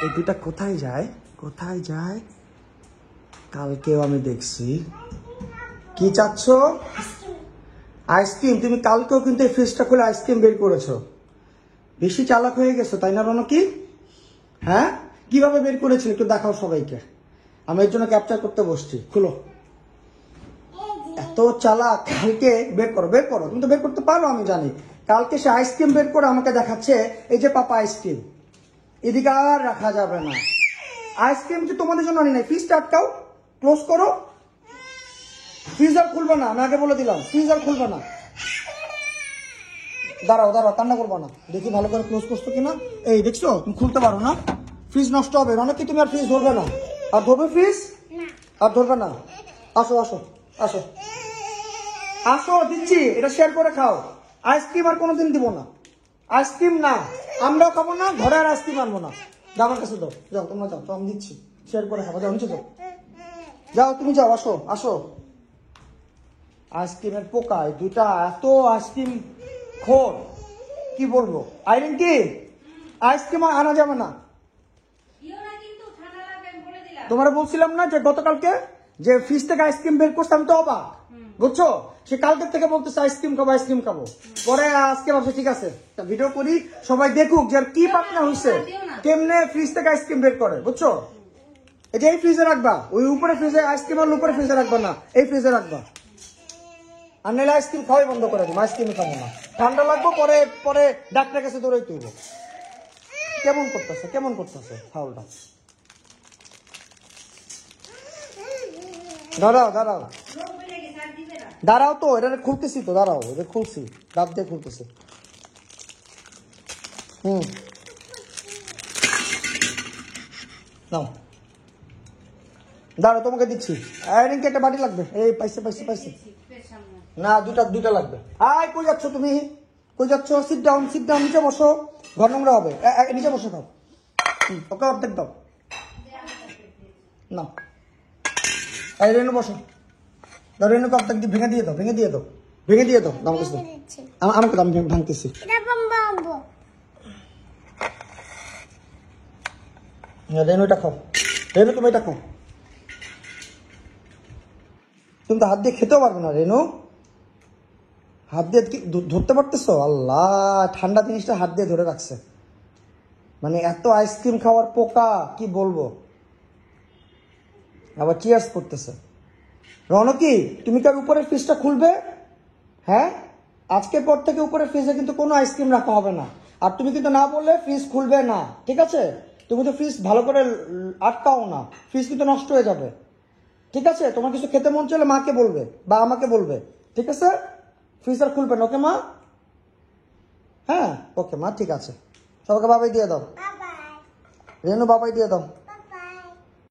এই দুটা কোথায় যায়? কোথায় যায়? কালকেও আমি দেখছি। কি চাচ্ছ? আইসক্রিম। তুমি কালকেও কিন্তু এই ফ্রিজটা খুলে আইসক্রিম বের করেছো। বেশি চালাক হয়ে গেছো তাই না রনকি? হ্যাঁ, কিভাবে বের করেছিলে একটু দেখাও সবাইকে। আমি এর জন্য ক্যাপচার করতে বসছি। খুলো। এত চালাক। কালকে বের করো, বের করো। তুমি তো বের করতে পারো আমি জানি। কালকে সে আইসক্রিম বের করে আমাকে দেখাচ্ছে, এই যে পাপা আইসক্রিম। এদিকে আর রাখা যাবে না। আইসক্রিম যে তোমাদের জন্য আনি নাই। ফ্রিজটা আটকাও, ক্লোজ করো। ফ্রিজার খুলবে না, আমি আগে বলে দিলাম। ফ্রিজার খুলবে না। দাঁড়াও দাঁড়াও, কান্না করবো না। দেখি ভালো করে ক্লোজ করছো কিনা। এই দেখছো, তুমি খুলতে পারো না। ফ্রিজ নষ্ট হবে। অনেকে তুমি আর ফ্রিজ ধরবে না। আর ধরবে ফ্রিজ? আর ধরবে না। আসো আসো আসো আসো, দিচ্ছি। এটা শেয়ার করে খাও। আইসক্রিম আর কোনোদিন দিব না। আইসক্রিম না, আমরাও খাবো না। ঘরে আর আইসক্রিম আনবো না। যাও আমার কাছে দাও। যাও তোমরা যাও, তো আমি দিচ্ছি। শেয়ার করে খাবো। যাও নিচে যাও। যাও তুমি যাও। আসো আসো। আইসক্রিমের পোকা এই দুটা। এত আইসক্রিম খোর, কি বলবো। আইরিন কি আইসক্রিম আনা যাবে না। তোমার বলছিলাম না যে গতকালকে যে ফ্রিজ থেকে আইসক্রিম বের করছে, আমি তো অবাক। বুঝছো, সে কালকের থেকে বলতেছে আইসক্রিম খাবো আইসক্রিম খাবো। পরে আজকে ভাবছে ঠিক আছে ভিডিও করি, সবাই দেখুক যে কি পাকনা হয়েছে, কেমনে ফ্রিজ থেকে আইসক্রিম বের করে। বুঝছো, এটা এই ফ্রিজে রাখবা। ওই উপরে ফ্রিজে আইসক্রিম আর উপরে ফ্রিজে রাখবা না, এই ফ্রিজে রাখবা। আর নাহলে আইসক্রিম খাওয়াই বন্ধ করে দিব। আইসক্রিম খাবো না, ঠান্ডা লাগবো। পরে পরে ডাক্তারের কাছে দৌড়াই তুইব। কেমন করতেছে, কেমন করতেছে ফাউলটা। দাঁড়াও দাঁড়াও দাঁড়াও, তো এটা খুলতেছি তো। দাঁড়াও, এটা খুলছি, দাঁত দিয়ে খুলতেছি। নাও দাঁড়াও, তোমাকে দিচ্ছি। আইরিনকে একটা বাটি লাগবে। এই পাইছে পাইছে পাইছে। না, দুটা দুটা লাগবে। আয়, কই যাচ্ছ তুমি? কই যাচ্ছ? Sit down, sit down. নিচে বসো, ঘর নোংরা হবে। নিচে বসে খাও। ওকে অর্ধেক দাও। না, এই রেনু বসো। দাও, রেনুকে অর্ধেক দিয়ে ভেঙে দিয়ে দাও, ভেঙে দিয়ে দাও, ভেঙে দিয়ে দাও। দাম কিছু আমাকে দাম ভাঙতেছি। রেনু এটা খাও। রেনু তুমি এটা খাও। তুমি তো হাত দিয়ে খেতেও পারবে না রেনু। হাত দিয়ে কি ধরতে পারতেছো? আল্লাহ, ঠান্ডা জিনিসটা হাত দিয়ে ধরে রাখছে। মানে এত আইসক্রিম খাওয়ার পোকা, কি বলবো। আবার চিয়ার্স করতেছে। রনকি, তুমি কার উপরের ফ্রিজটা খুলবে? হ্যাঁ, আজকের পর থেকে উপরের ফ্রিজে কিন্তু কোনো আইসক্রিম রাখা হবে না। আর তুমি কিন্তু না বললে ফ্রিজ খুলবে না, ঠিক আছে? তুমি তো ফ্রিজ ভালো করে আটকাও না, ফ্রিজ কিন্তু নষ্ট হয়ে যাবে। ঠিক আছে, তোমার কিছু খেতে মন চাইলে মাকে বলবে বা আমাকে বলবে, ঠিক আছে? ফ্রিজ আর খুলবে না, ওকে মা? হ্যাঁ ওকে মা, ঠিক আছে। সবাইকে বাবাই দিয়ে দাও। রেনু বাবাই দিয়ে দাও।